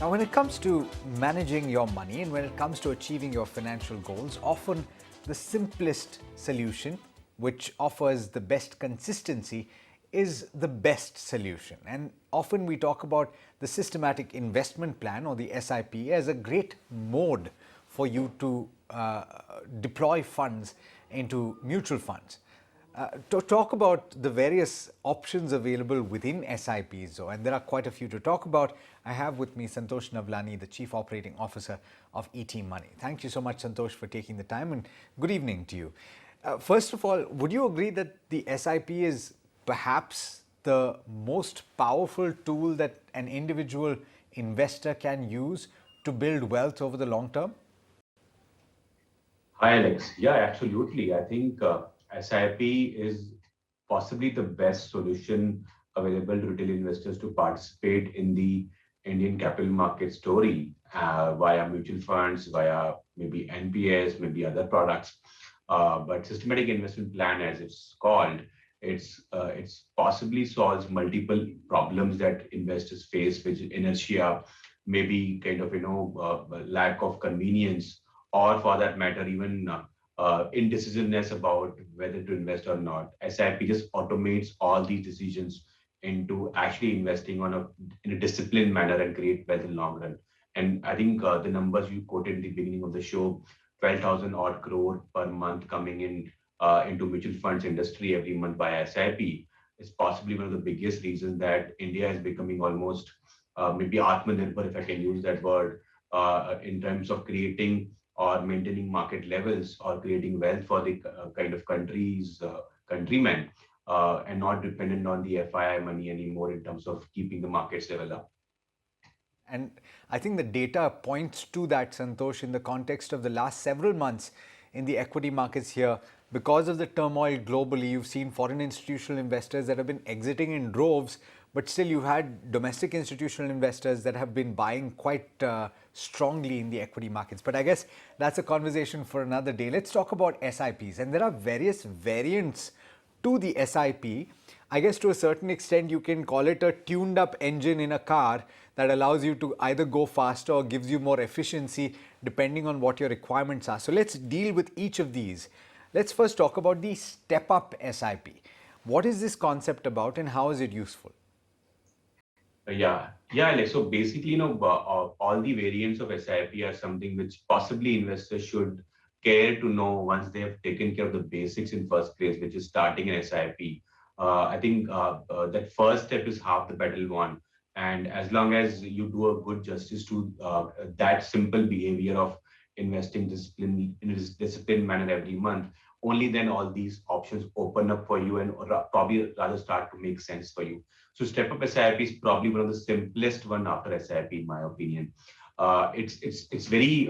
Now, when it comes to managing your money and when it comes to achieving your financial goals, often the simplest solution, which offers the best consistency, is the best solution. And often we talk about the systematic investment plan or the SIP as a great mode for you to deploy funds into mutual funds. To talk about the various options available within SIPs, and there are quite a few to talk about, I have with me Santosh Navlani, the Chief Operating Officer of ET Money. Thank you so much, Santosh, for taking the time, and good evening to you. First of all, would you agree that the SIP is perhaps the most powerful tool that an individual investor can use to build wealth over the long term? Hi, Alex. Yeah, absolutely. I think SIP is possibly the best solution available to retail investors to participate in the Indian capital market story via mutual funds, via maybe NPS, maybe other products. But systematic investment plan, as it's called, it's possibly solves multiple problems that investors face, which is inertia, maybe kind of lack of convenience, or for that matter, even indecisiveness about whether to invest or not. SIP just automates all these decisions into actually investing in a disciplined manner and create wealth in the long run. And I think the numbers you quoted in the beginning of the show, 12,000 odd crore per month coming in into mutual funds industry every month by SIP is possibly one of the biggest reasons that India is becoming almost maybe Atmanirbhar, if I can use that word, in terms of creating or maintaining market levels or creating wealth for the kind of countrymen, and not dependent on the FII money anymore in terms of keeping the markets level up. And I think the data points to that, Santosh, in the context of the last several months in the equity markets here. Because of the turmoil globally, you've seen foreign institutional investors that have been exiting in droves, but still you've had domestic institutional investors that have been buying quite strongly in the equity markets. But I guess that's a conversation for another day. Let's talk about SIPs. And there are various variants to the SIP. I guess to a certain extent, you can call it a tuned up engine in a car that allows you to either go faster or gives you more efficiency depending on what your requirements are. So let's deal with each of these. Let's first talk about the Stepup SIP. What is this concept about and how is it useful? Yeah, Alex. So basically, all the variants of SIP are something which possibly investors should care to know once they have taken care of the basics in first place, which is starting an SIP. I think that first step is half the battle won. And as long as you do a good justice to that simple behavior of investing discipline in a disciplined manner every month, only then all these options open up for you and probably rather start to make sense for you. So Step-up SIP is probably one of the simplest one after SIP, in my opinion. It's very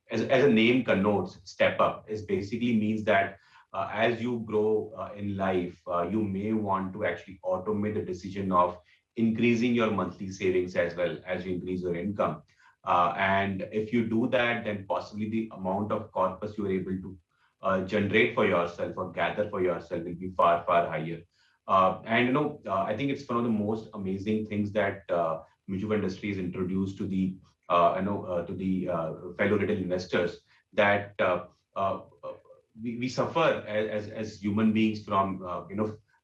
as a name connotes, step up is basically means that as you grow in life, you may want to actually automate the decision of increasing your monthly savings as well as you increase your income. And if you do that, then possibly the amount of corpus you are able to generate for yourself or gather for yourself will be far, far higher. I think it's one of the most amazing things that mutual fund industry is introduced to the fellow retail investors that we suffer as human beings from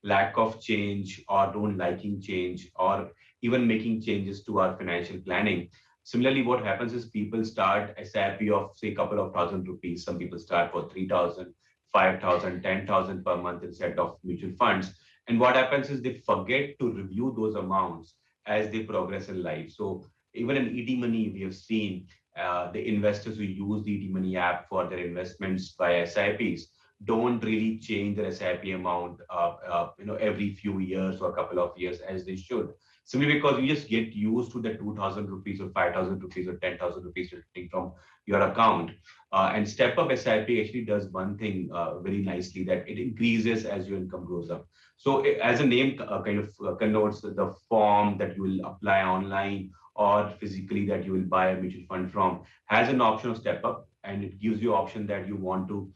lack of change or don't liking change or even making changes to our financial planning. Similarly, what happens is people start SIP of say a couple of thousand rupees. Some people start for 3,000, 5,000, 10,000 per month instead of mutual funds. And what happens is they forget to review those amounts as they progress in life. So even in ET Money, we have seen the investors who use the ET Money app for their investments by SIPs don't really change their SIP amount every few years or a couple of years as they should. Simply because you just get used to the 2,000 rupees or 5,000 rupees or 10,000 rupees taking from your account. And Step Up SIP actually does one thing very nicely, that it increases as your income grows up. So as a name connotes the form that you will apply online or physically that you will buy a mutual fund from has an option of Step Up, and it gives you option that you want to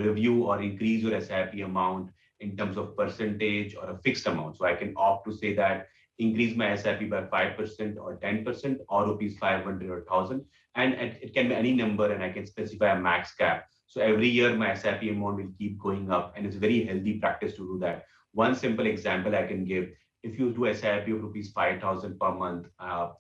review or increase your SIP amount in terms of percentage or a fixed amount. So I can opt to say that increase my SIP by 5% or 10% or rupees 500 or 1000. And it can be any number and I can specify a max cap. So every year my SIP amount will keep going up and it's a very healthy practice to do that. One simple example I can give, if you do SIP of rupees 5,000 per month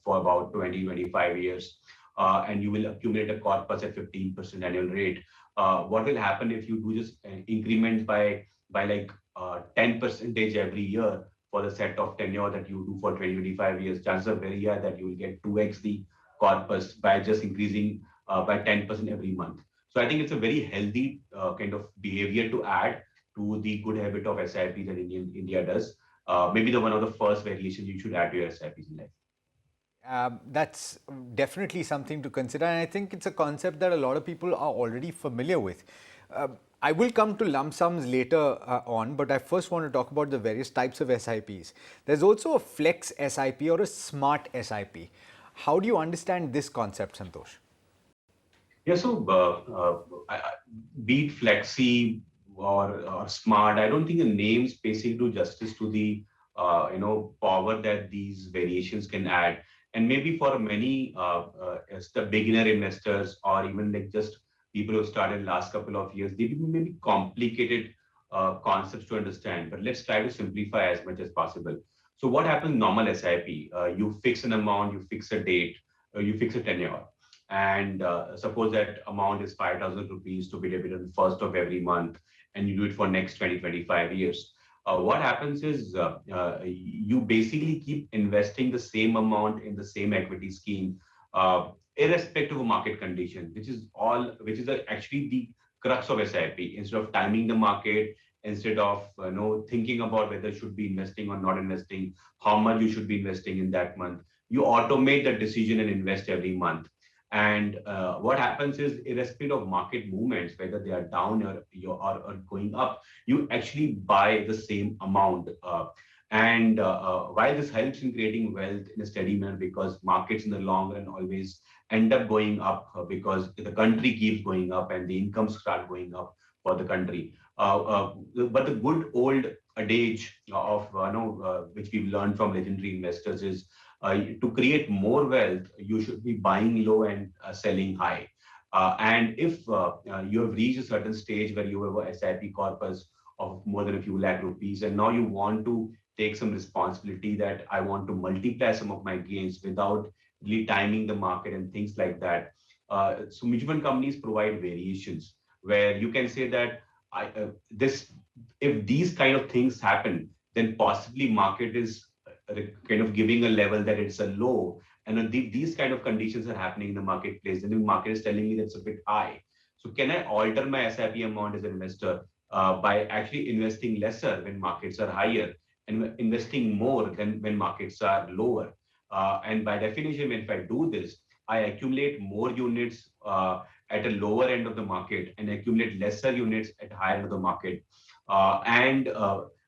for about 20-25 years, and you will accumulate a corpus at 15% annual rate, what will happen if you do just increments by like 10 percentage every year for the set of tenure that you do for 20-25 years? Chances are very high that you will get 2x the corpus by just increasing by 10% every month. So I think it's a very healthy kind of behavior to add to the good habit of SIP that India does. Maybe the one of the first variations you should add to your SIPs in life. That's definitely something to consider, and I think it's a concept that a lot of people are already familiar with. I will come to lump sums later on, but I first want to talk about the various types of SIPs. There's also a flex SIP or a smart SIP. How do you understand this concept, Santosh? Yeah, so be it flexi or smart, I don't think the names basically do justice to the power that these variations can add. And maybe for many as the beginner investors or even like just people who started last couple of years, they may be complicated concepts to understand. But let's try to simplify as much as possible. So what happens in normal SIP? You fix an amount, you fix a date, you fix a tenure. And suppose that amount is 5,000 rupees to be debited on the first of every month, and you do it for next 20-25 years. What happens is you basically keep investing the same amount in the same equity scheme, irrespective of market condition, which is actually the crux of SIP. Instead of timing the market, instead of thinking about whether you should be investing or not investing, how much you should be investing in that month, you automate the decision and invest every month. And what happens is, irrespective of market movements, whether they are down or going up, you actually buy the same amount. And while this helps in creating wealth in a steady manner, because markets in the long run always end up going up because the country keeps going up and the incomes start going up for the country. But the good old adage of which we've learned from legendary investors is to create more wealth, you should be buying low and selling high. And if you have reached a certain stage where you have a SIP corpus of more than a few lakh rupees, and now you want to take some responsibility that I want to multiply some of my gains without really timing the market and things like that. So mutual fund companies provide variations where you can say that if these kind of things happen, then possibly market is kind of giving a level that it's a low, and these kind of conditions are happening in the marketplace, and the market is telling me that's a bit high. So can I alter my SIP amount as an investor by actually investing lesser when markets are higher and investing more than when markets are lower? And by definition, if I do this, I accumulate more units at a lower end of the market and accumulate lesser units at higher end of the market. And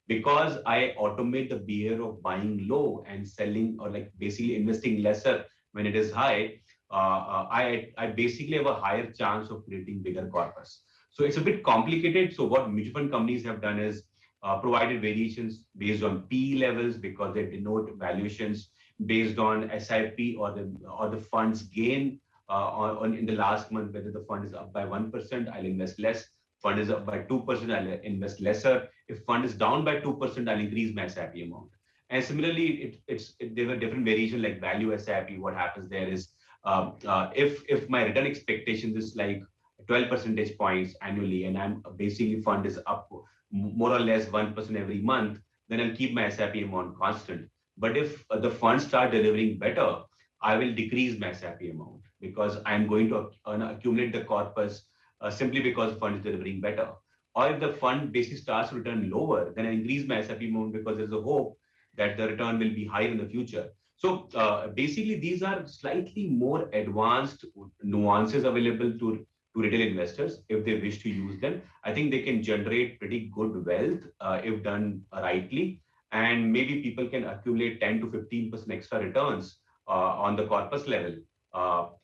because I automate the behavior of buying low and selling, or like basically investing lesser when it is high, I basically have a higher chance of creating bigger corpus. So it's a bit complicated. So what mutual fund companies have done is provided variations based on P levels, because they denote valuations based on SIP or the fund's gain in the last month. Whether the fund is up by 1%, I'll invest less. Fund is up by 2%, I'll invest lesser. If fund is down by 2%, I'll increase my SIP amount. And similarly, there are different variations like value SIP. What happens there is if my return expectations is like 12 percentage points annually, and I'm basically fund is up more or less 1% every month, then I'll keep my SIP amount constant. But if the funds start delivering better, I will decrease my SIP amount because I'm going to accumulate the corpus simply because the fund is delivering better. Or if the fund basically starts to return lower, then I increase my SIP amount because there's a hope that the return will be higher in the future. So basically, these are slightly more advanced nuances available to retail investors if they wish to use them. I think they can generate pretty good wealth if done rightly. And maybe people can accumulate 10 to 15% extra returns on the corpus level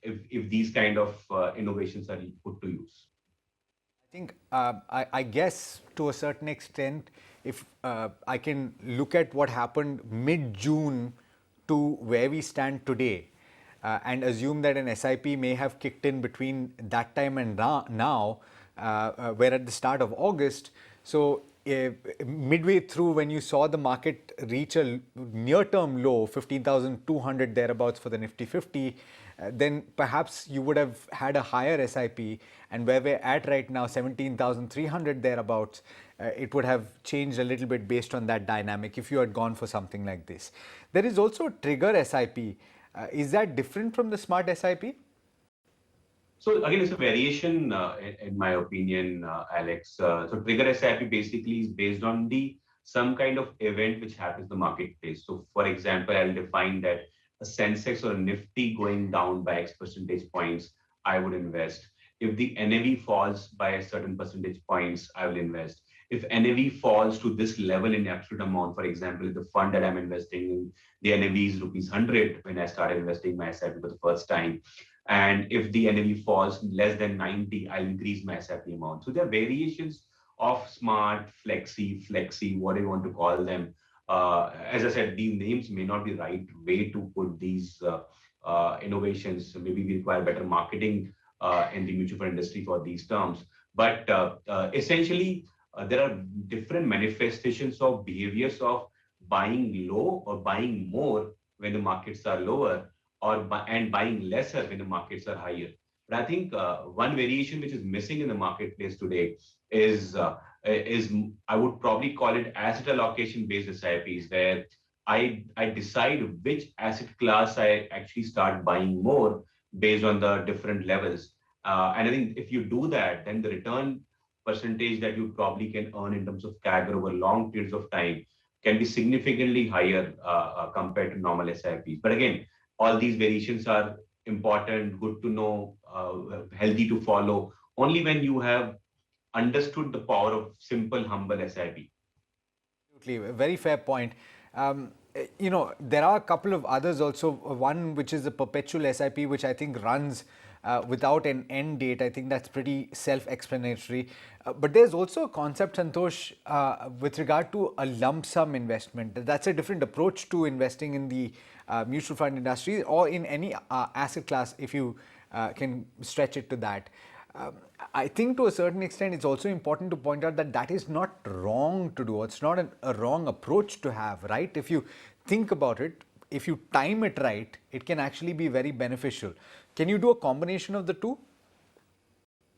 if these kind of innovations are put to use. I think, I guess to a certain extent, if I can look at what happened mid-June to where we stand today, and assume that an SIP may have kicked in between that time and now, we're at the start of August. So midway through, when you saw the market reach a near-term low, 15,200 thereabouts for the Nifty 50, then perhaps you would have had a higher SIP, and where we're at right now, 17,300 thereabouts, it would have changed a little bit based on that dynamic if you had gone for something like this. There is also a trigger SIP. Is that different from the smart SIP? So again, it's a variation, in my opinion, Alex. So trigger SIP basically is based on the some kind of event which happens in the marketplace. So for example, I'll define that a Sensex or a Nifty going down by X percentage points, I would invest. If the NAV falls by a certain percentage points, I will invest. If NAV falls to this level in absolute amount, for example, the fund that I'm investing in, the NAV is rupees 100 when I started investing my SIP for the first time. And if the NAV falls less than 90, I'll increase my SIP amount. So there are variations of smart, flexi, what do you want to call them. As I said, these names may not be the right way to put these innovations. So maybe we require better marketing in the mutual fund industry for these terms. But essentially, there are different manifestations of behaviors of buying low or buying more when the markets are lower, and buying lesser when the markets are higher. But I think one variation which is missing in the marketplace today is I would probably call it asset allocation based SIPs, where I decide which asset class I actually start buying more based on the different levels. And I think if you do that, then the return percentage that you probably can earn in terms of CAGR over long periods of time can be significantly higher compared to normal SIPs. But again, all these variations are important, good to know, healthy to follow, only when you have understood the power of simple, humble SIP. Absolutely, a very fair point. There are a couple of others also. One which is the Perpetual SIP, which I think runs without an end date. I think that's pretty self-explanatory. But there's also a concept, Santosh, with regard to a lump sum investment. That's a different approach to investing in the mutual fund industry or in any asset class, if you can stretch it to that. I think to a certain extent, it's also important to point out that that is not wrong to do. It's not a wrong approach to have, right? If you think about it, if you time it right, it can actually be very beneficial. Can you do a combination of the two?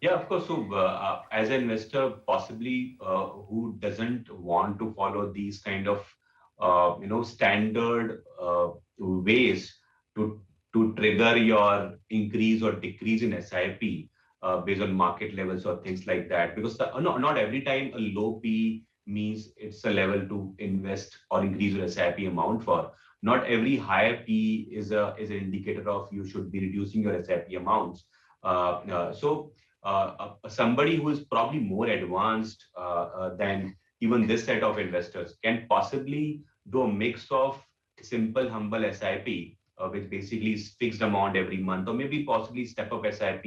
Yeah, of course. So, as an investor, possibly who doesn't want to follow these kind of standard ways to trigger your increase or decrease in SIP based on market levels or things like that, because not every time a low P means it's a level to invest or increase your SIP amount for. Not every higher P is an indicator of you should be reducing your SIP amounts. So somebody who is probably more advanced than even this set of investors can possibly do a mix of simple, humble SIP, which basically is fixed amount every month, or maybe possibly step up SIP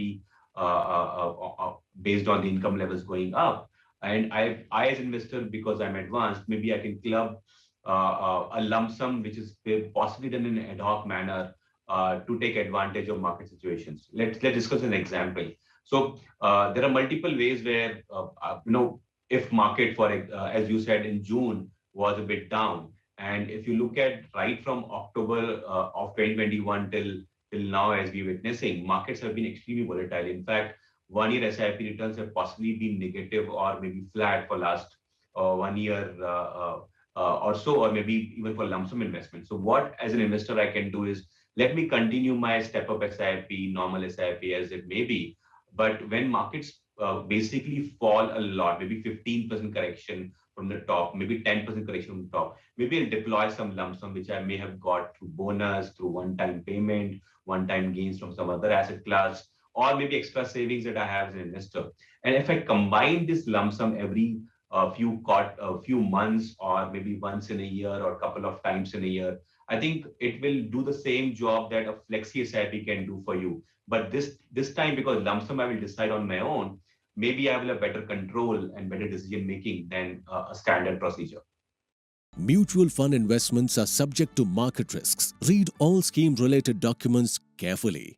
based on the income levels going up. And I as investor, because I'm advanced, maybe I can club a lump sum, which is possibly done in an ad hoc manner to take advantage of market situations. Let's discuss an example. So there are multiple ways where if market for as you said in June was a bit down, and if you look at right from October of 2021 till now, as we're witnessing, markets have been extremely volatile. In fact, 1 year SIP returns have possibly been negative or maybe flat for last 1 year or so, or maybe even for lump sum investment. So what as an investor I can do is let me continue my step up SIP, normal SIP as it may be. But when markets basically fall a lot, maybe 15% correction from the top, maybe 10% correction from the top, maybe I'll deploy some lump sum which I may have got through bonus, through one-time payment, one-time gains from some other asset class, or maybe extra savings that I have as an investor. And if I combine this lump sum every few months, or maybe once in a year or a couple of times in a year, I think it will do the same job that a flexi SIP can do for you. But this time, because lump sum I will decide on my own, maybe I will have better control and better decision making than a standard procedure. Mutual fund investments are subject to market risks. Read all scheme-related documents carefully.